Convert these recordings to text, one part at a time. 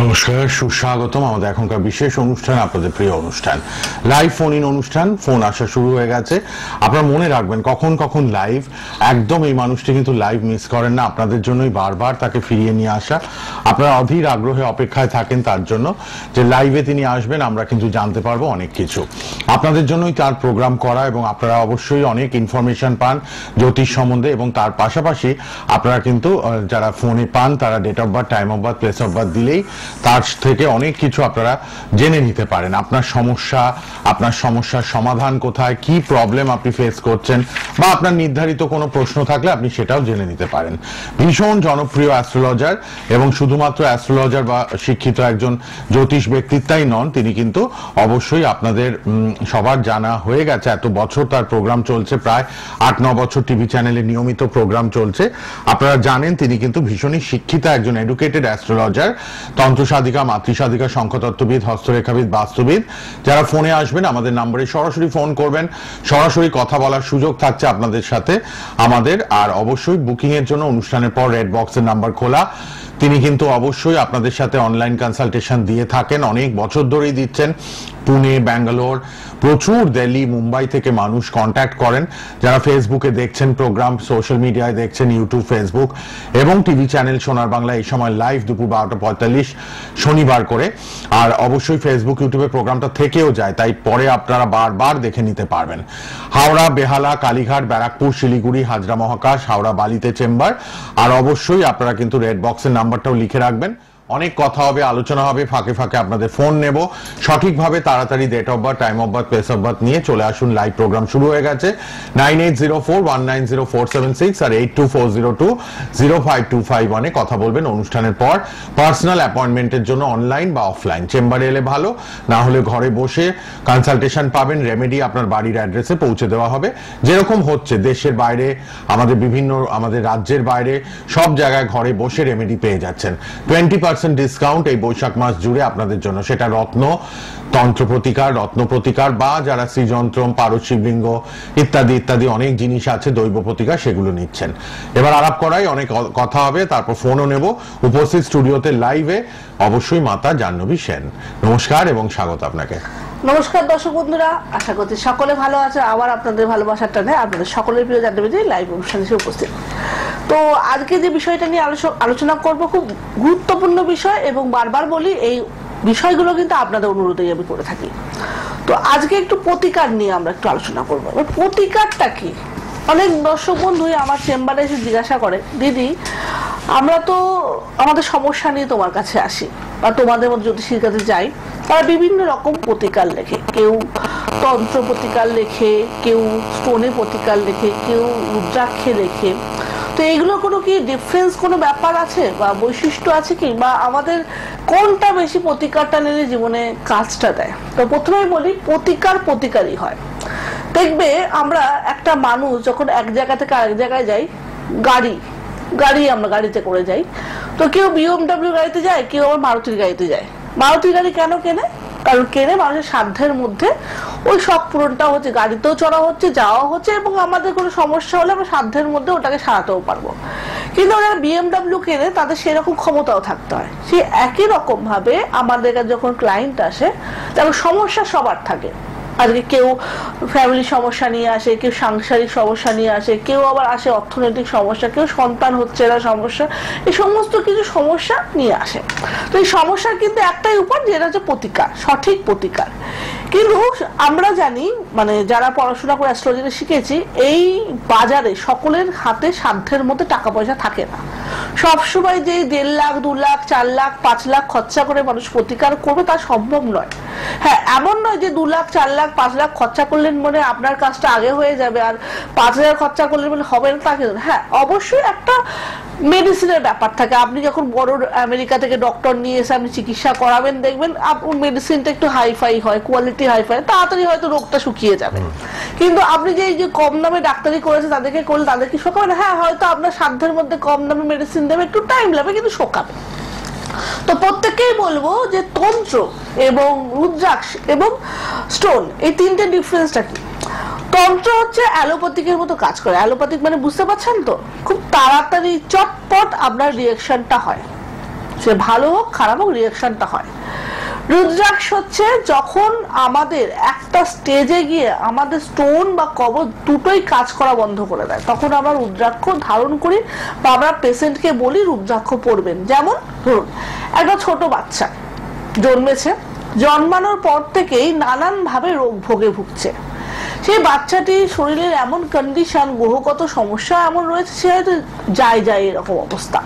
নমস্কার, সুস্বাগতম আমাদের এখনকার বিশেষ অনুষ্ঠান, আপনাদের প্রিয় অনুষ্ঠান লাইভ ফোন ইন অনুষ্ঠান। ফোন আসা শুরু হয়ে গেছে। আপনারা মনে রাখবেন কখন কখন লাইভ, একদম এই মানুষটি কিন্তু লাইভ মিস করেন না। আপনাদের জন্যই বারবার তাকে ফিরিয়ে নিয়ে আসা। আপনারা অধীর আগ্রহে অপেক্ষায় থাকেন তার জন্য যে লাইভে তিনি আসবেন, আমরা কিন্তু জানতে পারবো অনেক কিছু। আপনাদের জন্যই তার প্রোগ্রাম করা, এবং আপনারা অবশ্যই অনেক ইনফরমেশন পান জ্যোতিষ সম্বন্ধে, এবং তার পাশাপাশি আপনারা কিন্তু যারা ফোনে পান তারা date of birth, time of birth, place of birth দিলেই তার থেকে অনেক কিছু আপনারা জেনে নিতে পারেন। আপনার সমস্যার সমাধান কোথায়, কি প্রবলেম আপনি ফেস করছেন, বা আপনার নির্ধারিত কোনো প্রশ্ন থাকলে আপনি সেটাও জেনে নিতে পারেন। ভীষণ জনপ্রিয় অ্যাস্ট্রোলজার, এবং শুধুমাত্র অ্যাস্ট্রোলজার বা শিক্ষিত একজন জ্যোতিষ ব্যক্তিত্বই নন, তিনি কিন্তু অবশ্যই আপনাদের সবার জানা হয়ে গেছে। এত বছর তার প্রোগ্রাম চলছে, প্রায় 8-9 বছর টিভি চ্যানেলে নিয়মিত প্রোগ্রাম চলছে। আপনারা জানেন তিনি কিন্তু ভীষণই শিক্ষিত একজন এডুকেটেড অ্যাস্ট্রোলজার, তন্ত্র সাধিকা, মাতৃসাধিকা, সংখ্যাতত্ত্ববিদ, হস্তরেখাবিদ, বাস্তুবিদ। যারা ফোনে আসবেন আমাদের নম্বরে সরাসরি ফোন করবেন, সরাসরি কথা বলার সুযোগ থাকছে আপনাদের সাথে আমাদের। আর অবশ্যই বুকিং এর জন্য অনুষ্ঠানের পর রেড বক্সের নাম্বার খোলা। তিনি কিন্তু অবশ্যই আপনাদের সাথে অনলাইন কনসালটেশন দিয়ে থাকেন, অনেক বছর ধরেই দিচ্ছেন। পুনে, ব্যাঙ্গালোর, প্রচুর দিল্লি, মুম্বাই থেকে মানুষ কন্ট্যাক্ট করেন। যারা ফেসবুকে দেখছেন প্রোগ্রাম, সোশ্যাল মিডিয়ায় দেখছেন, ইউটিউব, ফেসবুক এবং টিভি চ্যানেল সোনার বাংলা এই সময় লাইভ দুপুর 12:45 শনিবার করে। আর অবশ্যই ফেসবুক, ইউটিউবে প্রোগ্রামটা থেকেও যায়, তাই পরে আপনারা বারবার দেখে নিতে পারবেন। হাওড়া, বেহালা, কালীঘাট, ব্যারাকপুর, শিলিগুড়ি, হাজরা মহাকাশ, হাওড়া বালিতে চেম্বার। আর অবশ্যই আপনারা কিন্তু রেড বক্সের নাম্বারটাও লিখে রাখবেন। অনেক কথা হবে, আলোচনা হবে, ফাঁকে ফাঁকে আপনাদের ফোন নেব। সঠিকভাবে তাড়াতাড়ি date of birth, time of birth, place of birth নিয়ে চলে আসুন। লাইভ প্রোগ্রাম শুরু হয়ে গেছে। 9804190476 আর 8240205251 কথা বলবেন অনুষ্ঠানের পর। পার্সোনাল অ্যাপয়েন্টমেন্টের জন্য অনলাইন বা অফলাইন, চেম্বারে এলে ভালো, না হলে ঘরে বসে কনসালটেশন পাবেন। রেমেডি আপনার বাড়ির অ্যাড্রেসে পৌঁছে দেওয়া হবে, যেরকম হচ্ছে দেশের বাইরে, আমাদের রাজ্যের বাইরে সব জায়গায় ঘরে বসে রেমেডি পেয়ে যাচ্ছেন। 20% ডিসকাউন্ট এই বৈশাখ মাস জুড়ে আপনাদের জন্য, সেটা তন্ত্র প্রতিকার বা যারা শ্রীযন্ত্রম, পারদ শিবলিঙ্গ ইত্যাদি ইত্যাদি অনেক জিনিস আছে, দৈব প্রতিকার, সেগুলো নিচ্ছেন। এবার আলাপ করাই অনেক কথা হবে, তারপর ফোনও নেব। উপস্থিত স্টুডিওতে লাইভে অবশ্যই মাতা জাহ্নবী সেন। নমস্কার এবং স্বাগত আপনাকে। নমস্কার দর্শক বন্ধুরা, আশা করছি সকলে ভালো আছে। আবার আপনাদের ভালোবাসার টানে আপনাদের সকলের প্রিয় জাহ্নবী লাইভ অনুষ্ঠানে এসে উপস্থিত। তো আজকে যে বিষয়টা নিয়ে আলোচনা করব খুব গুরুত্বপূর্ণ বিষয়, এবং বারবার বলি এই বিষয়গুলো কিন্তু আপনাদের অনুরোধেই আমি করে থাকি। তো আজকে একটু প্রতিকার নিয়ে আমরা একটু আলোচনা করবো। প্রতিকারটা কি? অনেক দর্শক বন্ধুই আমার চেম্বারে এসে জিজ্ঞাসা করে, দিদি আমরা তো আমাদের সমস্যা নিয়ে তোমার কাছে আসি বা তোমাদের মধ্যে জ্যোতিষীর কাছে যাই, তারা বিভিন্ন রকম প্রতিকার লেখে। কেউ তন্ত্র প্রতিকার লেখে, কেউ স্টোনে প্রতিকার লেখে, কেউ রুদ্রাক্ষে লেখে। তো এইগুলো কোনো কি ডিফারেন্স কোনো ব্যাপার আছে বা বৈশিষ্ট্য আছে কি, বা আমাদের কোনটা বেশি প্রতিকারটা নিলে জীবনে কাজটা দেয়? তো প্রথমেই বলি, প্রতিকারই হয়। দেখবে আমরা একটা মানুষ যখন এক জায়গা থেকে আরেক জায়গায় যাই, আমরা গাড়িতে করে যাই, তো কেউ BMW গাড়িতে যায়, কেউ আবার মারুতির গাড়িতে যায়। মারুতি গাড়ি কেন কেনে? কারণ কেনে মানুষের সাধ্যের মধ্যে ওই সব পূরণটা হচ্ছে, গাড়িতেও চড়া হচ্ছে, যাওয়া হচ্ছে, এবং আমাদের কোনো সমস্যা হলে আমরা সাধ্যের মধ্যে ওটাকে সারাতেও পারবো। কিন্তু যারা BMW কেনে তাদের সেরকম ক্ষমতাও থাকতে হয়। সেই একই রকম ভাবে আমাদের কাছে যখন ক্লায়েন্ট আসে, তার সমস্যা সবার থাকে। আজকে কেউ ফ্যামিলি সমস্যা নিয়ে আসে, কেউ সাংসারিক সমস্যা নিয়ে আসে, কেউ আবার আসে অর্থনৈতিক সমস্যা, কেউ সন্তান হচ্ছে না সমস্যা, এই সমস্ত কিছু সমস্যা নিয়ে আসে। তো এই সমস্যার কিন্তু একটাই উপায়, যেটা হচ্ছে প্রতিকার, সঠিক প্রতিকার। কিন্তু আমরা জানি, মানে যারা পড়াশোনা করে অ্যাস্ট্রোলজি শিখেছি, এই বাজারে সকলের হাতে সাধ্যের মধ্যে টাকা পয়সা থাকে না। সবসময় যে 1.5 লাখ, 2 লাখ, 4 লাখ, 5 লাখ খরচা করে মানুষ প্রতিকার করবে তা সম্ভব নয়। হ্যাঁ, এমন নয় যে 2 লাখ, 4 লাখ, 5 লাখ খরচা করলেন মানে আপনার কাজটা আগে হয়ে যাবে, আর 5,000 খরচা করলেন মানে হবে না, তাকে। হ্যাঁ, অবশ্যই একটা মেডিসিনের ব্যাপার থাকে। আপনি যখন বড় আমেরিকা থেকে ডক্টর নিয়ে এসে আপনি চিকিৎসা করাবেন, দেখবেন আপনার মেডিসিনটা একটু হাইফাই হয়, কোয়ালিটি হাইফাই, তাড়াতাড়ি হয়তো রোগটা শুকিয়ে যাবে। কিন্তু আপনি যে কম দামে ডাক্তারি করেছে তাদেরকে করলে তাদের কি শোকাবে না? হ্যাঁ, হয়তো আপনার সাধ্যের মধ্যে কম দামে মেডিসিন দেবে, একটু টাইম লাগবে, কিন্তু শোকাবে। তো প্রত্যেককেই বলবো যে তন্ত্র এবং রুদ্রাক্ষ এবং স্টোন, এই তিনটে ডিফারেন্সটা কি? তন্ত্র হচ্ছে অ্যালোপ্যাথিকের মতো কাজ করে। অ্যালোপ্যাথিক মানে বুঝতে পারছেন তো, খুব তাড়াতাড়ি চটপট আপনার রিঅ্যাকশনটা হয়। সে ভালো হোক খারাপ হোক রিয়াকশনটা হয়। রুদ্রাক্ষ হচ্ছে যখন আমাদের একটা স্টেজে গিয়ে আমাদের স্টোন বা কবচ দুটোই কাজ করা বন্ধ করে দেয়, তখন আমরা রুদ্রাক্ষ ধারণ করি বা আমরা পেশেন্টকে বলি রুদ্রাক্ষ পরবেন। যেমন ধরুন একটা ছোট বাচ্চা জন্মেছে, জন্মানোর পর থেকেই নানান ভাবে রোগ ভোগে ভুগছে। সেই বাচ্চাটির শরীরের এমন কন্ডিশন, গ্রহগত সমস্যা এমন রয়েছে, সে হয়তো যায় এরকম অবস্থা।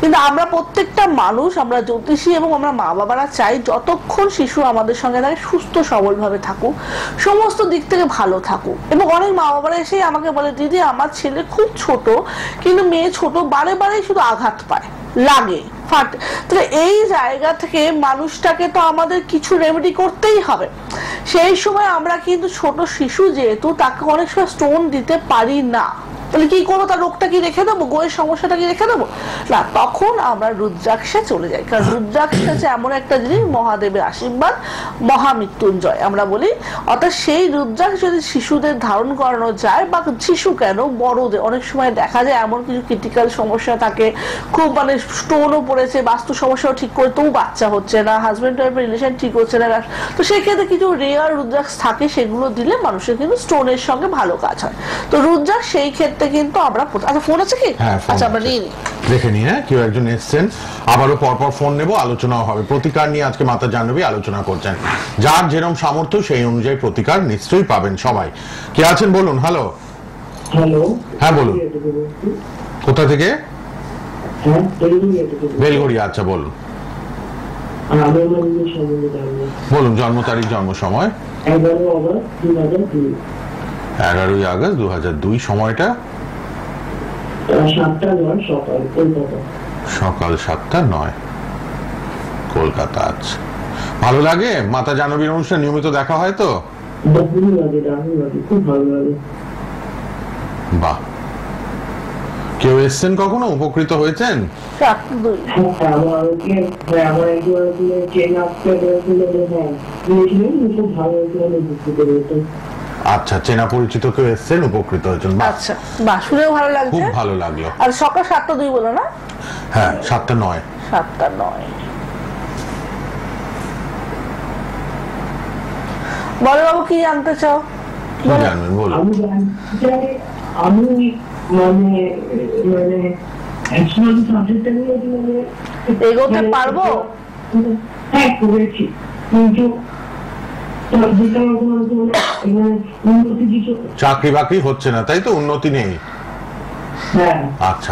কিন্তু আমরা প্রত্যেকটা মানুষ, আমরা জ্যোতিষী এবং আমরা মা বাবারা চাই যতক্ষণ শিশু আমাদের সঙ্গে থাকে সুস্থ সবল ভাবে থাকুক, সমস্ত দিক থেকে ভালো থাকুক। এবং অনেক মা বাবারা এসেই আমাকে বলে, দিদি আমার ছেলে খুব ছোট, কিন্তু মেয়ে ছোট, বারে বারে শুধু আঘাত পায়, লাগে, ফাটে। তাহলে এই জায়গা থেকে মানুষটাকে তো আমাদের কিছু রেমেডি করতেই হবে। সেই সময় আমরা কিন্তু ছোট শিশু যেহেতু, তাকে অনেক সময় স্টোন দিতে পারি না। তাহলে কি করবো? তার রোগটা কি রেখে দেবো, গোয়ের সমস্যাটা কি রেখে দেবো না, তখন আমরা রুদ্রাক্ষে চলে যাই। কারণ রুদ্রাক্ষ হচ্ছে এমন একটা জিনিস, মহাদেবের আশীর্বাদ, মহামৃত্যুঞ্জয় আমরা বলি। অর্থাৎ সেই রুদ্রাক্ষ যদি শিশুদের ধারণ করানো যায়, বা শিশু কেন বড়দের, অনেক সময় দেখা যায় এমন কিছু ক্রিটিক্যাল সমস্যা থাকে, খুব মানে স্টোনও পড়েছে, বাস্তু সমস্যাও ঠিক করে তবু বাচ্চা হচ্ছে না, হাজবেন্ড ওয়াইফের রিলেশন ঠিক হচ্ছে না, তো সেই ক্ষেত্রে কিছু রেয়ার রুদ্রাক্ষ থাকে, সেগুলো দিলে মানুষের কিন্তু স্টোনের সঙ্গে ভালো কাজ হয়। তো রুদ্রাক্ষ সেই ক্ষেত্রে কিন্তু আমরা, আচ্ছা ফোন আছে কি? আচ্ছা আমরা নিয়ে নিই, দেখে নিই। হ্যাঁ, কেউ একজন এসছেন, আবারও পরপর ফোন নেব, আলোচনাও হবে। প্রতিকার নিয়ে আজকে মাতা জাহ্নবী আলোচনা করছেন। যার যেরকম সামর্থ্য সেই অনুযায়ী প্রতিকার নিশ্চয়ই পাবেন সবাই। কে আছেন বলুন? হ্যালো। হ্যালো, হ্যাঁ বলুন, কোথা থেকে? বেলঘড়িয়া। আচ্ছা বলুন, বলুন জন্ম তারিখ, জন্ম সময়। 11ই আগস্ট 2002। সময়টা সকাল 7:09 কলকাতা। আচ্ছা, ভালো লাগে মাতা জাহ্নবীর অনুষ্ঠান? নিয়মিত দেখা হয় তো? বাহ, কেউ এসছেন কখনো, উপকৃত হয়েছেন? আচ্ছা, চেনা পরিচিত কেউ এসছেন, উপকৃত হয়েছেন। আচ্ছা, বাহ, শুনেও ভালো লাগছে, খুব ভালো লাগলো। আর সকাল 7:02 বলো না? হ্যাঁ, 7:09। 7:09। বলো বাবু, কি জানতে চাও? জানবেন বলুন। আমি মানে এগোতে পারবো? হ্যাঁ, করেছি, কিন্তু চাকরি বাকরি হচ্ছে না, তাই তো? উন্নতি নেই? আচ্ছা,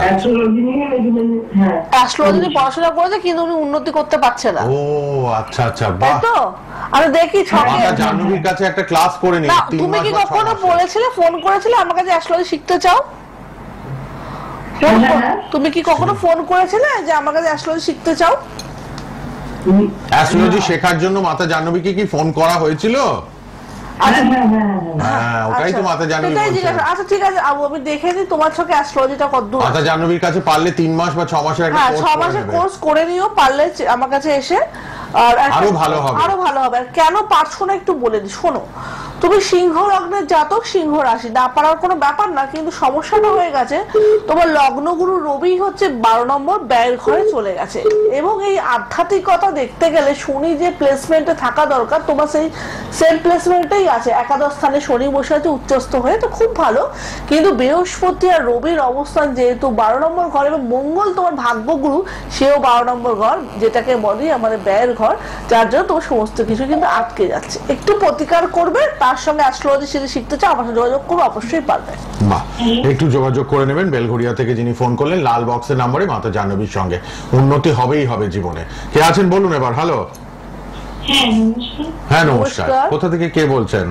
অ্যাস্ট্রোলজি পড়াশোনা করেছে কিন্তু উনি উন্নতি করতে পারছে না। ও আচ্ছা আচ্ছা, বাহ। তো আমি দেখি মাতা জাহ্নবীর কাছে একটা ক্লাস করে নিই। তুমি কি কখনো বলেছিলে, ফোন করেছিলে আমার কাছে অ্যাস্ট্রোলজি শিখতে চাও? তুমি কি কখনো ফোন করেছিলে যে আমার কাছে অ্যাস্ট্রোলজি শিখতে চাও? অ্যাস্ট্রোলজি শেখার জন্য মাতা জাহ্নবীকে কি ফোন করা হয়েছিল? হ্যাঁ, ওটাই তো মাতা জাহ্নবী বলছেন। আচ্ছা ঠিক আছে, আমি দেখে নিই তোমার চোখে অ্যাস্ট্রোলজিটা কতদূর। মাতা জাহ্নবীর কাছে পারলে 3 মাস বা 6 মাসের একটা কোর্স 6 মাসের কোর্স করে নিও, পারলে আমার কাছে এসে আরো ভালো হবে, আরো ভালো হবে। কেন পারছো না একটু বলে দিই, শোনো। তুমি সিংহ লগ্নের জাতক, সিংহ রাশি, না পারার কোনো ব্যাপার না, কিন্তু সমস্যাটা হয়ে গেছে তোমার লগ্নগুরু রবি হচ্ছে 12 নম্বর ব্যয়ের ঘরে চলে গেছে। এবং এই আধ্যাত্মিকতা দেখতে গেলে শনি যে প্লেসমেন্টে থাকা দরকার, তোমার সেই সেম প্লেসমেন্টেই আছে। একাদশ স্থানে শনি বসে আছে উচ্চস্থ হয়ে, তো খুব ভালো। কিন্তু বৃহস্পতি আর রবির অবস্থান যেহেতু 12 নম্বর ঘর, এবং মঙ্গল তোমার ভাগ্যগুরু, সেও 12 নম্বর ঘর, যেটাকে বলি আমাদের ব্যয়ের ঘর, যার জন্য তোমার সমস্ত কিছু কিন্তু আটকে যাচ্ছে। একটু প্রতিকার করবে, তার সঙ্গে অ্যাস্ট্রোলজি শিখতে চাও, আমার সঙ্গে যোগাযোগ করবে, অবশ্যই পারবে। বাহ, একটু যোগাযোগ করে নেবেন। বেলঘড়িয়া থেকে যিনি ফোন করলেন, লাল বক্সের নম্বরে মাতা জাহ্নবীর সঙ্গে উন্নতি হবেই হবে জীবনে। কে আছেন বলুন এবার? হ্যালো। হ্যাঁ নমস্কার, কোথা থেকে কে বলছেন?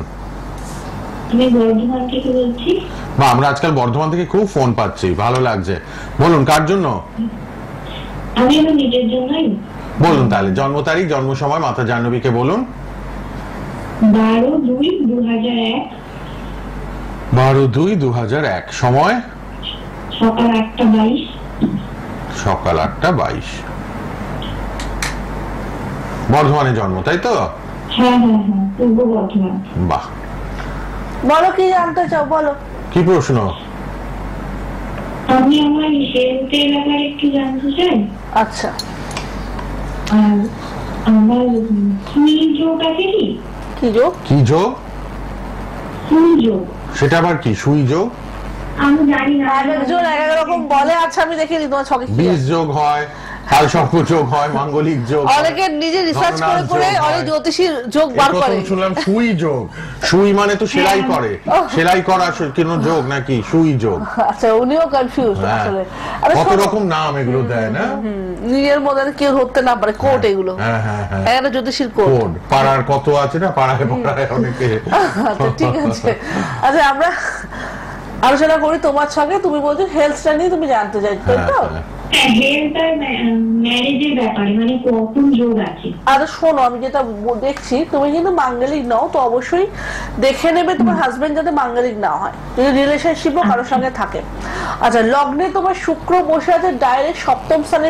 আমি বর্ধমান থেকে বলছি। বা আমরা আজকাল বর্ধমান থেকে খুব ফোন পাচ্ছি, ভালো লাগছে। বলুন কার জন্য? আমি আমার নিজের জন্যই। বলুন তাহলে জন্ম তারিখ, জন্ম সময় মাতা জাহ্নবীকে বলুন। 12/2/2001। 12/2/2001। সময় সকাল 8:22। সকাল 8:22। বর্ধমানে জন্ম, তাই তো? হ্যাঁ হ্যাঁ হ্যাঁ, পূর্ব বর্ধমান। বাহ, বলো কি জানতে চাও, বলো কি প্রশ্ন? আমি আমার হেলথের ব্যাপারে একটু জানতে চাই। আচ্ছা, আর আমার সুই যোগ আছে কি? কি যোগ? কি যোগ? সুই যোগ। সেটা আবার কি সুই যোগ? আমি জানি না। একজন এক এক রকম বলে। আচ্ছা আমি দেখিনি তোমার ছকে কি বীজ যোগ হয়, কাল সর্প যোগ হয়, মাঙ্গলিক যোগ হয়, অনেকে নিজে রিসার্চ করে করে যোগ অনেক হয়। জ্যোতিষীর যোগ বার এই করে। প্রথম শুনলাম সুই যোগ। সুই মানে তো সেলাই করে, সেলাই করা কোনো যোগ নাকি সুই যোগ? আচ্ছা উনিও কনফিউজ হ্যাঁ। আসলে। আরে কত শোনো, রকম নাম এগুলো দেয় না? নিজের মধ্যে কেউ ধরতে না পারে কোড এগুলো। হ্যাঁ হ্যাঁ হ্যাঁ। একটা জ্যোতিষীর কোড। কোড পাড়ার কত আছে না, পাড়ায় পাড়ায় অনেকে। আচ্ছা ঠিক আছে। আচ্ছা আমরা আলোচনা করি তোমার ছকে। তুমি বলছো হেলথটা নিয়ে তুমি জানতে চাই, তাই তো? হেলথ আর ম্যারেজের ব্যাপারে মানে কখন যোগ আছে? আরে শোনো, আমি যেটা দেখছি তুমি কিন্তু মাঙ্গলিক নাও, তো অবশ্যই দেখে নেবে তোমার হাজবেন্ড যাতে মাঙ্গলিক না হয়, যদি রিলেশনশিপও কারোর সঙ্গে থাকে। আচ্ছা লগ্নে তোমার শুক্র বসে আছে ডাইরেক্ট সপ্তম স্থানে,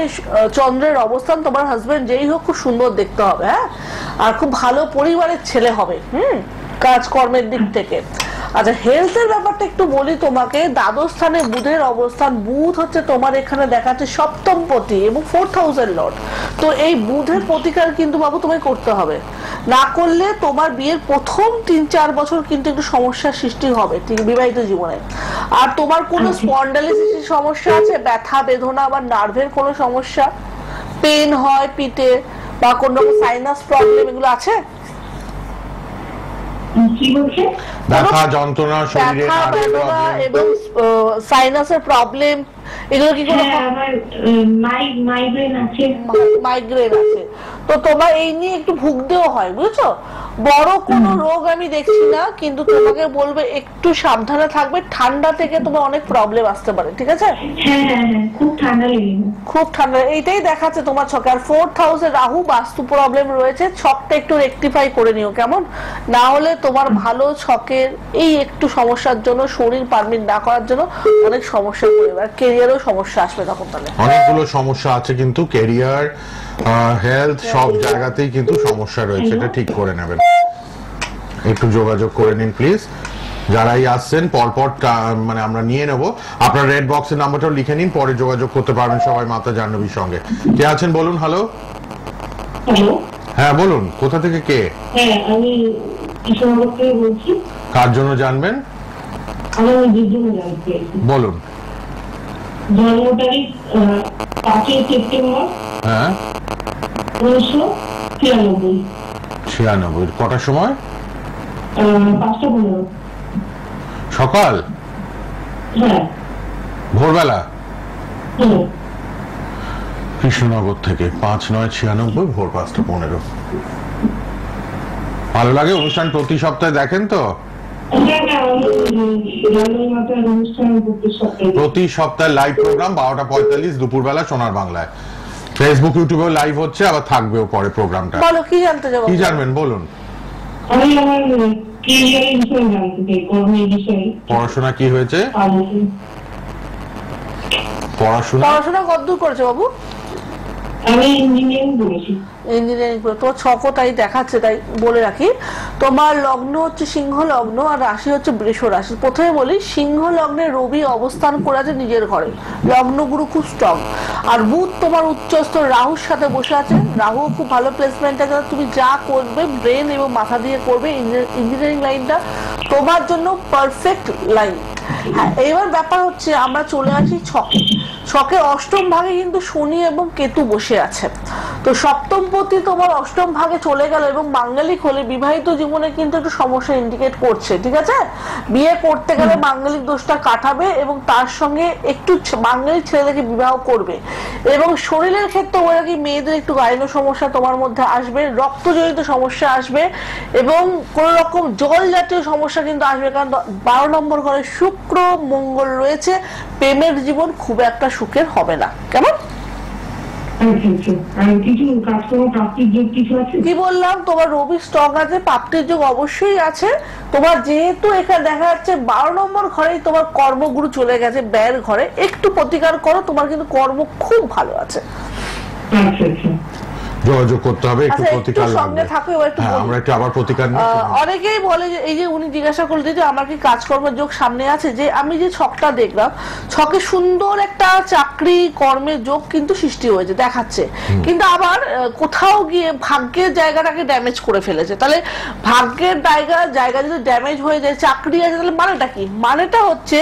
চন্দ্রের অবস্থান। তোমার হাজবেন্ড যেই হোক খুব সুন্দর দেখতে হবে, হ্যাঁ, আর খুব ভালো পরিবারের ছেলে হবে, কাজকর্মের দিক থেকে। আচ্ছা হেলথের ব্যাপারটা একটু বলি তোমাকে। দ্বাদশ স্থানে বুধের অবস্থান। বুধ হচ্ছে তোমার এখানে দেখাচ্ছে সপ্তম পতি এবং 4000 লর্ড। তো এই বুধের প্রতিকার কিন্তু বাবু তোমায় করতে হবে, না করলে তোমার বিয়ের প্রথম 3-4 বছর কিন্তু একটু সমস্যার সৃষ্টি হবে ঠিক বিবাহিত জীবনে। আর তোমার কোনো স্পন্ডাইলিসিসের সমস্যা আছে, ব্যথা বেদনা বা নার্ভের কোনো সমস্যা, পেন হয় পিঠে বা কোনো রকম সাইনাস প্রবলেম, এগুলো আছে? কি বলছে? ব্যথা যন্ত্রণা শরীরে, ব্যথা নার্ভের বেদনা প্রবলেম। এবং সাইনাসের প্রবলেম, এগুলো কি কোনো হ্যাঁ আমার মাইগ্রেন আছে। মাইগ্রেন আছে? তো তোমার এই নিয়ে একটু ভুগতেও হয়, বুঝছো? বড় কোনো রোগ আমি দেখছি না, কিন্তু তোমাকে বলবে একটু সাবধানে থাকবে। ঠান্ডা থেকে তোমার অনেক প্রবলেম আসতে পারে, ঠিক আছে? হ্যাঁ হ্যাঁ হ্যাঁ খুব ঠান্ডা লেগে যায়। খুব ঠান্ডা, এইটাই দেখাচ্ছে তোমার ছকে। আর 4th হাউসে রাহু, বাস্তু প্রবলেম রয়েছে। ছকটা একটু রেকটিফাই করে নিও কেমন, না হলে তোমার ভালো ছকের এই একটু সমস্যার জন্য, শরীর পারমিট না করার জন্য অনেক সমস্যা পড়বে, আর কেরিয়ারও সমস্যা আসবে তখন। তাহলে অনেকগুলো সমস্যা আছে কিন্তু, ক্যারিয়ার, হেলথ, সব জায়গাতেই কিন্তু সমস্যা রয়েছে, এটা ঠিক করে নেবেন। একটু যোগাযোগ করে নিন প্লিজ। যারাই আসছেন পরপর মানে আমরা নিয়ে নেব। আপনার রেড বক্সের নাম্বারটাও লিখে নিন, পরে যোগাযোগ করতে পারবেন সবাই মাতা জাহ্নবীর সঙ্গে। কে আছেন বলুন? হ্যালো। হ্যালো। হ্যাঁ বলুন, কোথা থেকে কে? হ্যাঁ আমি কৃষ্ণনগর থেকে বলছি। কার জন্য জানবেন আমার নিজের জন্য জানতে চাইছি। বলুন। জন্ম তারিখ 5 সেপ্টেম্বর হ্যাঁ 1996। 96। কটার সময়? 5:15। সকাল? হ্যাঁ। ভোরবেলা? হুম। কৃষ্ণনগর থেকে 5/9/96, ভোর 5:15। ভালো লাগে অনুষ্ঠান? প্রতি সপ্তাহে দেখেন তো? হ্যাঁ হ্যাঁ আমি জানুয়ারি মাসের অনুষ্ঠান প্রতি সপ্তাহে। প্রতি সপ্তাহে লাইভ প্রোগ্রাম 12:45 দুপুরবেলা সোনার বাংলায়। ফেসবুক ইউটিউবেও লাইভ হচ্ছে, আবার থাকবেও পরে প্রোগ্রামটা। বলো কি জানতে যাবো? কি জানবেন বলুন। আমি আমার কেরিয়ারের বিষয়ে জানতে চাই, কর্মের বিষয়ে। পড়াশোনা কি হয়েছে? পড়াশোনা পড়াশোনা কতদূর করেছো বাবু? আমি ইঞ্জিনিয়ারিং করেছি। ইঞ্জিনিয়ারিং করে তোমার ছকও তাই দেখাচ্ছে, তাই বলে রাখি। তোমার লগ্ন হচ্ছে সিংহ লগ্ন আর রাশি হচ্ছে বৃষ রাশি। প্রথমে বলি সিংহ লগ্নে রবি অবস্থান করে আছে নিজের ঘরে, লগ্ন গুরু খুব স্ট্রং। আর বুধ তোমার উচ্চস্থ রাহুর সাথে বসে আছে, রাহু খুব ভালো প্লেসমেন্ট আছে। তুমি যা করবে ব্রেন এবং মাথা দিয়ে করবে। ইঞ্জিনিয়ারিং লাইনটা তোমার জন্য পারফেক্ট লাইন। হ্যাঁ এবার ব্যাপার হচ্ছে আমরা চলে আসি ছকে। ছকে অষ্টম ভাগে কিন্তু শনি এবং কেতু বসে আছে। তো সপ্তম পতি তোমার অষ্টম ভাগে চলে গেল এবং মাঙ্গলিক হলে বিবাহিত জীবনে কিন্তু একটু সমস্যা ইন্ডিকেট করছে, ঠিক আছে? বিয়ে করতে গেলে মাঙ্গলিক দোষটা কাটাবে এবং তার সঙ্গে একটু মাঙ্গলিক ছেলেদেরকে বিবাহ করবে। এবং শরীরের ক্ষেত্রে ওরা কি মেয়েদের একটু গাইনো সমস্যা তোমার মধ্যে আসবে, রক্তজনিত সমস্যা আসবে এবং কোন রকম জল জাতীয় সমস্যা কিন্তু আসবে, কারণ 12 নম্বর ঘরে শুক্র মঙ্গল রয়েছে। প্রেমের জীবন খুব একটা সুখের হবে না, কেমন? কিছু কাজকর্ম প্রাপ্তির যোগ কিছু আছে? কি বললাম, তোমার রবি স্টক আছে, প্রাপ্তির যোগ অবশ্যই আছে। তোমার যেহেতু এখানে দেখা যাচ্ছে 12 নম্বর ঘরেই তোমার কর্মগুরু চলে গেছে, ব্যয়ের ঘরে, একটু প্রতিকার করো, তোমার কিন্তু কর্ম খুব ভালো আছে। আচ্ছা আচ্ছা। যোগাযোগ করতে হবে, একটু আচ্ছা, প্রতিকার একটু সঙ্গে লাগবে। থাকো, এবার একটু হ্যাঁ, বলি। আমরা একটু আবার প্রতিকার নিই। অনেকেই বলে যে এই যে উনি জিজ্ঞাসা করলেন যে আমার কি কাজকর্মের যোগ সামনে আছে, যে আমি যে ছকটা দেখলাম, ছকে সুন্দর একটা চাকরি কর্মের যোগ কিন্তু সৃষ্টি হয়েছে দেখাচ্ছে, কিন্তু আবার কোথাও গিয়ে ভাগ্যের জায়গাটাকে ড্যামেজ করে ফেলেছে। তাহলে ভাগ্যের জায়গা যদি ড্যামেজ হয়ে যায়, চাকরি আছে, তাহলে মানেটা কি? মানেটা হচ্ছে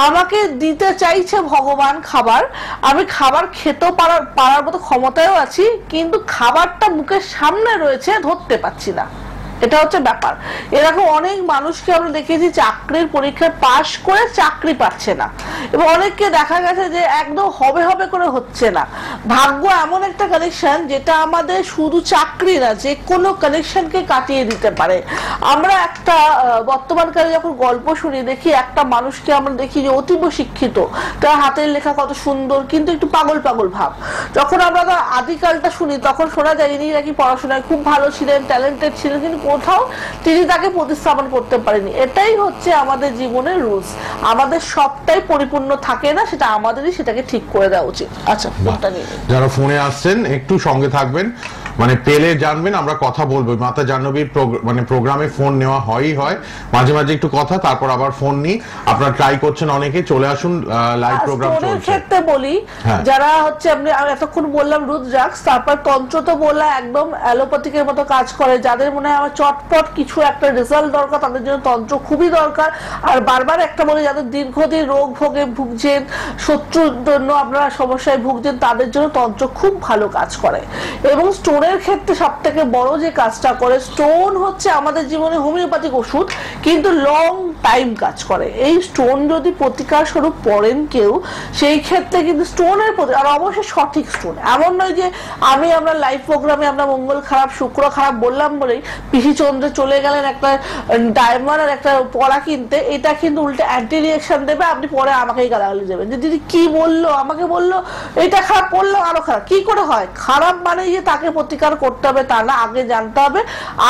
আমাকে দিতে চাইছে ভগবান খাবার, আমি খাবার খেতেও পারার মতো ক্ষমতায়ও আছি, কিন্তু খাবারটা মুখের সামনে রয়েছে, ধরতে পারছি না। এটা হচ্ছে ব্যাপার। এরকম অনেক মানুষকে আমরা দেখেছি চাকরির পরীক্ষায় পাশ করে চাকরি পাচ্ছে না, এবং অনেককে দেখা গেছে যে একদম হবে হবে করে হচ্ছে না। ভাগ্য এমন একটা কানেকশন যেটা আমাদের শুধু চাকরি না, যে কোনো কানেকশনকে কাটিয়ে দিতে পারে। আমরা একটা বর্তমানকালে যখন গল্প শুনি, দেখি একটা মানুষকে আমরা দেখি যে অতীব শিক্ষিত, তার হাতের লেখা কত সুন্দর, কিন্তু একটু পাগল পাগল ভাব। যখন আমরা তার আদিকালটা শুনি, তখন শোনা যায় ইনি নাকি পড়াশোনায় খুব ভালো ছিলেন, ট্যালেন্টেড ছিলেন, কিন্তু কোথাও তিনি তাকে প্রতিস্থাপন করতে পারেনি। এটাই হচ্ছে আমাদের জীবনের রুলস। আমাদের সবটাই পরিপূর্ণ থাকে না, সেটা আমাদেরই সেটাকে ঠিক করে দেওয়া উচিত। আচ্ছা, ফোনটা নিয়ে যারা ফোনে আসছেন একটু সঙ্গে থাকবেন, মানে পেলে জানবেন, আমরা কথা বলবো। মাতা জাহ্নবীর মানে প্রোগ্রামে ফোন নেওয়া হয় মাঝে মাঝে একটু কথা, তারপর আবার ফোন নিই। আপনারা ট্রাই করছেন অনেকে, চলে আসুন, লাইভ প্রোগ্রাম চলছে। ক্ষেত্রে বলি, যারা হচ্ছে আমি এতক্ষণ বললাম রুদ্রাক্স, তারপর তন্ত্র তো বললাম একদম অ্যালোপ্যাথিকের মতো কাজ করে। যাদের মনে হয় আমার চটপট কিছু একটা রেজাল্ট দরকার, তাদের জন্য তন্ত্র খুবই দরকার। আর বারবার একটা বলি, যাদের দীর্ঘদিন রোগ ভোগে ভুগছেন, শত্রুর জন্য আপনারা সমস্যায় ভুগছেন, তাদের জন্য তন্ত্র খুব ভালো কাজ করে। এবং স্টোনের ক্ষেত্রে সব থেকে বড় যে কাজটা করে, স্টোন হচ্ছে আমাদের জীবনে হোমিওপ্যাথিক ওষুধ, কিন্তু লং টাইম কাজ করে। এই স্টোন যদি প্রতিকার স্বরূপ পড়েন কেউ, সেই ক্ষেত্রে কিন্তু স্টোনের প্রতি, আর অবশ্যই সঠিক স্টোন। এমন নয় যে আমরা লাইভ প্রোগ্রামে আমরা মঙ্গল খারাপ শুক্র খারাপ বললাম বলেই পিসি চন্দ্রে চলে গেলেন একটা ডায়মন্ড আর একটা পড়া কিনতে, এটা কিন্তু উল্টে অ্যান্টি রিয়াকশন দেবে, আপনি পরে আমাকেই গালাগালি দেবেন যে দিদি কি বললো, আমাকে বললো এটা খারাপ, পড়লো আরো খারাপ। কি করে হয়? খারাপ মানে যে তাকে প্রতিকার করতে হবে তা না, আগে জানতে হবে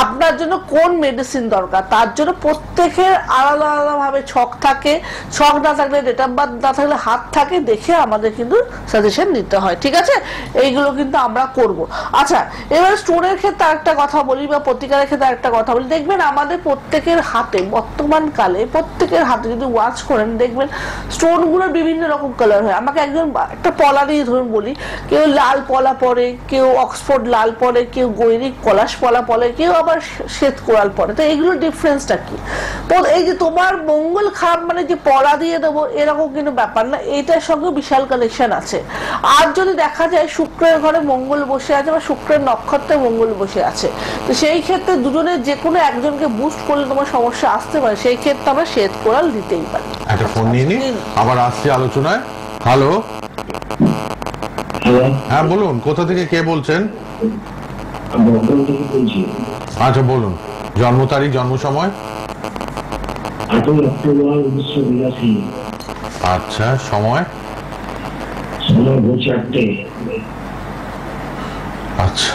আপনার জন্য কোন মেডিসিন দরকার। তার জন্য প্রত্যেকের আলাদা আলাদা ভাবে ছক থাকে, ছক না থাকলে, ডেট অফ বার্থ না থাকলে হাত থাকে, দেখে আমাদের কিন্তু সাজেশন নিতে হয়। ঠিক আছে, এইগুলো কিন্তু আমরা করব। আচ্ছা, এবার স্টোনের ক্ষেত্রে আরেকটা কথা বলি, বা প্রতিকারের ক্ষেত্রে আরেকটা কথা বলি। দেখবেন আমাদের প্রত্যেকের হাতে, বর্তমান কালে প্রত্যেকের হাতে যদি ওয়াচ করেন, দেখবেন স্টোন গুলোর বিভিন্ন রকম কালার হয়। আমাকে একজন একটা পলা দিয়ে ধরুন বলি, কেউ লাল পলা পরে, কেউ অক্সফোর্ড লাল পরে, কেউ গৈরিক পলাশ পলা পরে, কেউ আবার শ্বেত কোরাল পরে। তো এইগুলো ডিফারেন্সটা কি? তো এই যে তোমার মঙ্গল খারাপ মানে যে পলা দিয়ে দেবো এরকম কিন্তু ব্যাপার না, এটার সঙ্গে বিশাল কানেকশন আছে। আর যদি দেখা যায় শুক্রের ঘরে মঙ্গল বসে আছে, বা শুক্রের নক্ষত্রে মঙ্গল বসে আছে, তো সেই ক্ষেত্রে দুজনের যে কোনো একজনকে বুস্ট করলে তোমার সমস্যা আসতে পারে, সেই ক্ষেত্রে আমরা শ্বেত কোরাল দিতেই পারি। একটা ফোন নিয়ে নিই, আবার আসছি আলোচনায়। হ্যালো, হ্যাঁ বলুন, কোথা থেকে কে বলছেন? আচ্ছা বলুন, জন্ম তারিখ, জন্ম সময়? 8 অক্টোবর 1982। আচ্ছা, সময়? সময় ভোর 4টে। আচ্ছা,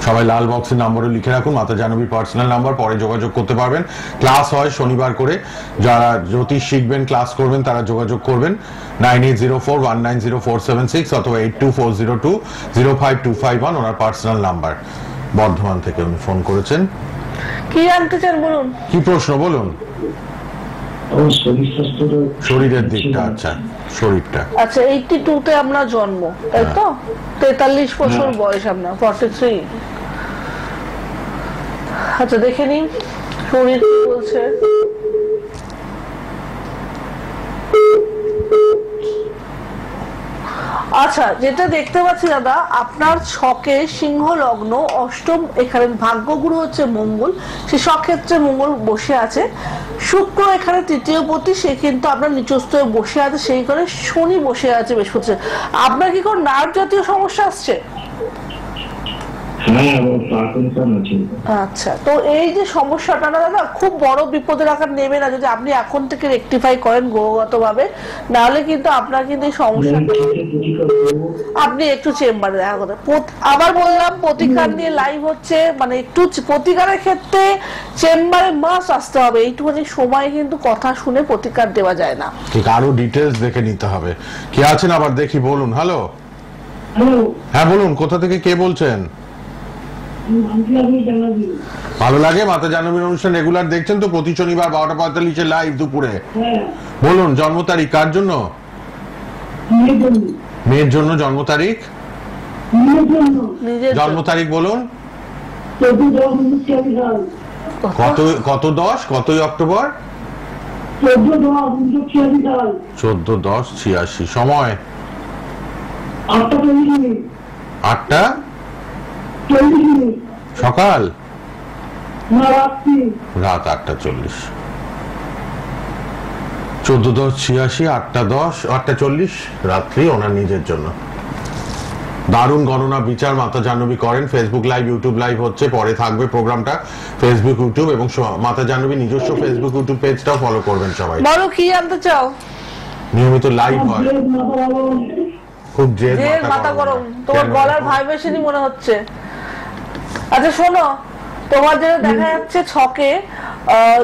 সবাই লাল বক্সের নম্বরে লিখে রাখুন, মাতা জাহ্নবীর পার্সোনাল নাম্বার, পরে যোগাযোগ করতে পারবেন। ক্লাস হয় শনিবার করে, যারা জ্যোতিষ শিখবেন, ক্লাস করবেন, তারা যোগাযোগ করবেন 9804190476 অথবা 8240205251, ওনার পার্সোনাল নাম্বার। বর্ধমান থেকে উনি ফোন করেছেন। কি জানতে চান বলুন? কি প্রশ্ন বলুন? শরীরের দিকটা। আচ্ছা, শরীরটা। আচ্ছা, 82 তে আপনার জন্ম, তাই তো? 43 বছর বয়স আপনার, 43। আচ্ছা, দেখে নিন শরীর কি বলছে। আচ্ছা, যেটা দেখতে পাচ্ছি দাদা, আপনার ছকে সিংহ লগ্ন, অষ্টম, এখানে ভাগ্যগুরু হচ্ছে মঙ্গল, সে সক্ষেত্রে মঙ্গল বসে আছে। শুক্র এখানে তৃতীয় পতি, সে কিন্তু আপনার নিচস্থ বসে আছে, সেই করে শনি বসে আছে বৃহস্পতি। আপনার কি কোনো নার্ভ জাতীয় সমস্যা আসছে? আচ্ছা, তো এই যে সমস্যাটা না দাদা, খুব বড় বিপদের আকার নেবে না যদি আপনি এখন থেকে রেকটিফাই করেন গ্রহগত ভাবে, নাহলে কিন্তু আপনার কিন্তু এই সমস্যা, আপনি একটু চেম্বারে দেখা করতে। আবার বললাম, প্রতিকার নিয়ে লাইভ হচ্ছে, মানে একটু প্রতিকারের ক্ষেত্রে চেম্বারে মাস আসতে হবে। এইটুখানি সময় কিন্তু কথা শুনে প্রতিকার দেওয়া যায় না, ঠিক আরো ডিটেলস দেখে নিতে হবে। কি আছেন আবার দেখি, বলুন। হ্যালো, হ্যালো, হ্যাঁ বলুন, কোথা থেকে কে বলছেন? আমি জানাবি। ভালো লাগে মাতা জাহ্নবীর অনুষ্ঠান রেগুলার দেখছেন তো? প্রতি শনিবার 12:45 লাইভ দুপুরে। হ্যাঁ, বলুন জন্ম তারিখ কার জন্য? মেয়ের জন্য। মেয়ের জন্য জন্ম তারিখ? মেয়ের জন্য। নিজের জন্ম তারিখ বলুন। 14/10/1986 সাল। কত 10 কতই অক্টোবর? 14/10/1986 সাল। 14/10/86। সময় 8:40 মিনিট। 8টা 40 মিনিট। সকাল, না, রাত্রি। রাত 8:40। 14/10/86, 8:10, 8:40 রাত্রি ওনার নিজের জন্য। দারুণ গণনা বিচার মাতা জাহ্নবী করেন। ফেসবুক লাইভ, ইউটিউব লাইভ হচ্ছে, পরে থাকবে প্রোগ্রামটা ফেসবুক, ইউটিউব এবং মাতা জাহ্নবী নিজস্ব ফেসবুক, ইউটিউব পেজটাও ফলো করবেন সবাই। বলো কি জানতে চাও? নিয়মিত লাইভ হয়। খুব জেদ মাথা গরম, তোমার গলার ভাইব্রেশনই মনে হচ্ছে। আচ্ছা শোনো, তোমার যেটা দেখা যাচ্ছে ছকে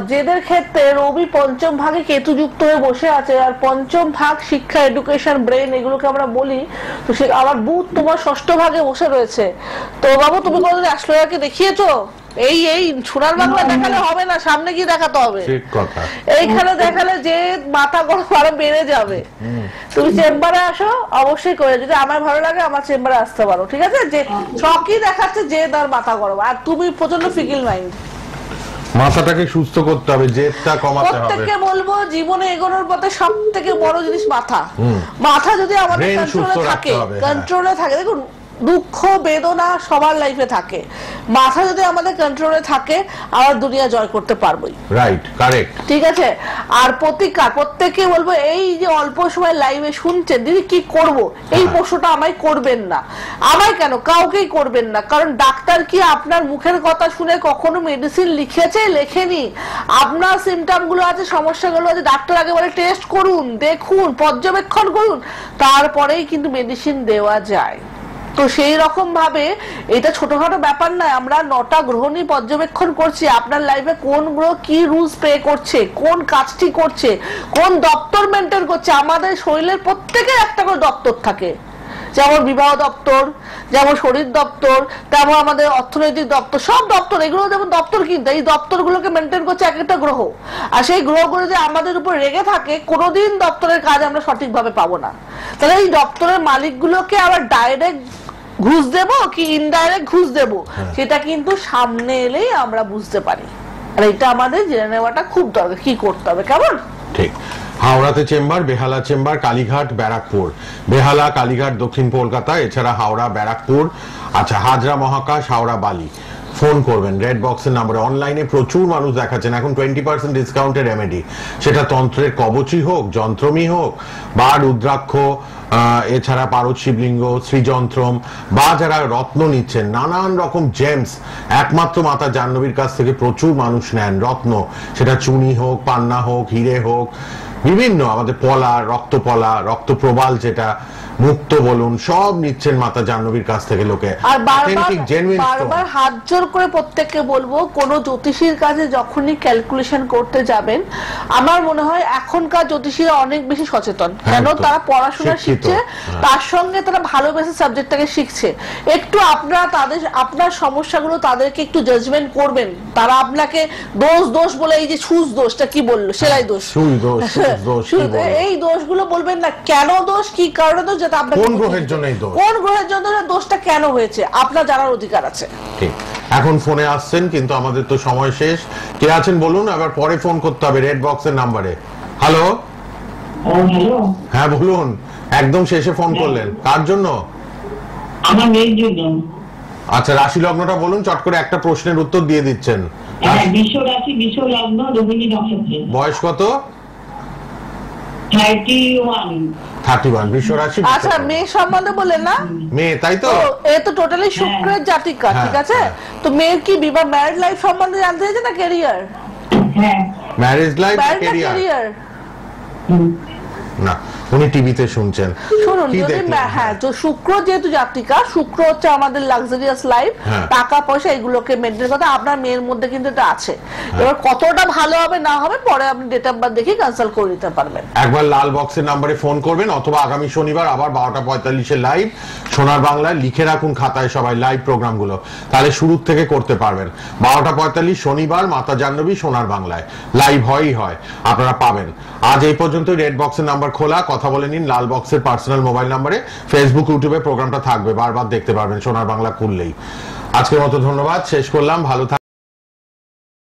জেদের ক্ষেত্রে রবি পঞ্চম ভাগে কেতু যুক্ত হয়ে বসে আছে, আর পঞ্চম ভাগ শিক্ষা, এডুকেশন, ব্রেন এগুলোকে আমরা বলি। তো সে আবার বুধ তোমার ষষ্ঠ ভাগে বসে রয়েছে। তো বাবু তুমি কোনোদিন অ্যাস্ট্রোলজারকে দেখিয়েছো? এই সোনার বাংলা দেখালে হবে না, সামনে গিয়ে দেখাতে হবে। ঠিক কথা। এইখানে দেখালে যে মাথা গরম আরো বেড়ে যাবে। তুমি চেম্বারে আসো অবশ্যই করে, যদি আমার ভালো লাগে আমার চেম্বারে আসতে পারো, ঠিক আছে? যে ছকই দেখাচ্ছে যে তার মাথা গরম, আর তুমি প্রচন্ড ফিকিল মাইন্ড। মাথাটাকে সুস্থ করতে হবে, জেদটা কমাতে হবে। প্রত্যেককে বলবো জীবনে এগোনোর পথে সব থেকে বড় জিনিস মাথা। মাথা যদি আমাদের Brain সুস্থ কন্ট্রোলে রাখতে থাকে, হবে, হ্যাঁ। কন্ট্রোলে থাকে, দেখুন দুঃখ বেদনা সবার লাইফে থাকে, মাথা যদি আমাদের কন্ট্রোলে থাকে আমরা দুনিয়া জয় করতে পারবোই। Right, correct. ঠিক আছে? আর প্রতিকার প্রত্যেককে বলবো, এই যে অল্প সময় লাইভে শুনছেন দিদি কি করব, এই প্রশ্নটা আমায় করবেন না। আমায় কেন, কাউকেই করবেন না। কারণ ডাক্তার কি আপনার মুখের কথা শুনে কখনো মেডিসিন লিখেছে? লেখেনি। আপনার সিমটম গুলো আছে, সমস্যাগুলো আছে, ডাক্তার আগে বলে টেস্ট করুন, দেখুন, পর্যবেক্ষণ করুন, তারপরেই কিন্তু মেডিসিন দেওয়া যায়। তো সেই রকম ভাবে এটা ছোটখাটো ব্যাপার নয়। আমরা 9টা গ্রহ নিয়ে পর্যবেক্ষণ করছি, আপনার লাইফে কোন গ্রহ কি রুলস প্লে করছে, কোন কাজটি করছে, কোন দপ্তর মেনটেন করছে। আমাদের শরীরের প্রত্যেকের একটা করে দপ্তর থাকে, যেমন বিবাহ দপ্তর, যেমন শরীর দপ্তর, তেমন আমাদের অর্থনৈতিক দপ্তর, সব দপ্তর এগুলো যেমন দপ্তর, কিন্তু এই দপ্তরগুলোকে মেনটেন করছে এক একটা গ্রহ। আর সেই গ্রহগুলো যে আমাদের উপর রেগে থাকে, কোনোদিন দপ্তরের কাজ আমরা সঠিকভাবে পাবো না। তাহলে এই দপ্তরের মালিকগুলোকে আবার ডাইরেক্ট ঘুষ দেবো কি ইনডাইরেক্ট ঘুষ দেবো, সেটা কিন্তু সামনে এলেই আমরা বুঝতে পারি। আর এটা আমাদের জেনে নেওয়াটা খুব দরকার, কি করতে হবে। কেমন? ঠিক। হাওড়াতে চেম্বার, বেহালা চেম্বার, কালীঘাট, ব্যারাকপুর। বেহালা, কালীঘাট, দক্ষিণ কলকাতা, এছাড়া হাওড়া, ব্যারাকপুর। আচ্ছা, হাজরা, মহাকাশ, হাওড়া, বালি। ফোন করবেন রেড বক্সের নাম্বারে। অনলাইনে প্রচুর মানুষ দেখাচ্ছেন এখন 20% ডিসকাউন্টের রেমেডি, সেটা তন্ত্রের কবচই হোক, যন্ত্রমই হোক, বা রুদ্রাক্ষ, এছাড়া পারদ শিবলিঙ্গ, শ্রীযন্ত্রম, বা যারা রত্ন নিচ্ছেন, নানান রকম জেমস একমাত্র মাতা জাহ্নবীর কাছ থেকে প্রচুর মানুষ নেন। রত্ন, সেটা চুনি হোক, পান্না হোক, হিরে হোক, বিভিন্ন আমাদের পলা, রক্তপলা, রক্তপ্রবাল, যেটা মুক্ত বলুন, সব নিচ্ছেন মাতা জাহ্নবীর কাছ থেকে লোকে। আর বারবার হাত জোর করে প্রত্যেককে বলবো, কোন জ্যোতিষীর কাছে যখনই ক্যালকুলেশন করতে যাবেন, আমার মনে হয় এখনকার জ্যোতিষীরা অনেক বেশি সচেতন। কেন? তারা পড়াশোনা শিখছে, তার সঙ্গে তারা ভালোবেসে সাবজেক্টটাকে শিখছে। একটু আপনারা আপনার সমস্যাগুলো তাদেরকে একটু জাজমেন্ট করবেন। তারা আপনাকে দোষ বলে, এই যে সুচ দোষটা কি বললো, সেলাই দোষ, এই দোষগুলো বলবেন না। কেন দোষ, কি কারণে দোষ, কোন গ্রহের জন্য এই দোষ, কোন গ্রহের জন্য দোষটা কেন হয়েছে, আপনার জানার অধিকার আছে। ঠিক। এখন ফোনে আসছেন, কিন্তু আমাদের তো সময় শেষ। কে আছেন বলুন, আবার পরে ফোন করতে হবে রেড বক্সের নাম্বারে। হ্যালো, হ্যাঁ বলুন, একদম শেষে ফোন করলেন, কার জন্য? আমার মেয়ের জন্য। আচ্ছা, রাশি লগ্নটা বলুন, চট করে একটা প্রশ্নের উত্তর দিয়ে দিচ্ছেন। বিশ্ব রাশি, বিশ্ব লগ্ন, রোহিণী নক্ষত্র। বয়স কত? 31। বিশ্ব রাশি। আচ্ছা, মেয়ে সম্বন্ধে বললেন না? মেয়ে, তাই তো? এ তো টোটালি শুক্রের জাতিকা, ঠিক আছে? তো মেয়ের কি বিবাহ, ম্যারিড লাইফ সম্বন্ধে জানতে চাইছে না ক্যারিয়ার? হ্যাঁ, ম্যারেজ লাইফ, ক্যারিয়ার। না, উনি টিভিতে শুনছেন। শুনুন, কি যদি দেখলেন? হ্যাঁ, তো শুক্র যেহেতু জাতিকা, শুক্র হচ্ছে আমাদের লাক্সারিয়াস লাইফ, হ্যাঁ। টাকা পয়সা এগুলোকে মেনটেন করতে, আপনার মেয়ের মধ্যে কিন্তু এটা আছে। এবার কতটা ভালো হবে না হবে পরে আপনি ডেট অফ বার্থ দেখে কনসাল্ট করে নিতে পারবেন। একবার লাল বক্সের নাম্বারে ফোন করবেন, অথবা আগামী শনিবার আবার 12:45 লাইভ সোনার বাংলায় লিখে রাখুন খাতায় সবাই লাইভ প্রোগ্রামগুলো, তাহলে শুরু থেকে করতে পারবেন। 12:45 শনিবার মাতা জাহ্নবী সোনার বাংলায় লাইভ হয়ই হয়, আপনারা পাবেন। আজ এই পর্যন্ত রেড বক্সের নাম্বার খোলা, কথা বলে নিন লাল বক্সের পার্সোনাল মোবাইল নাম্বারে। ফেসবুক ইউটিউবে প্রোগ্রামটা থাকবে, বারবার দেখতে পারবেন সোনার বাংলা খুললেই। আজকের মতো ধন্যবাদ, শেষ করলাম, ভালো থাকবেন।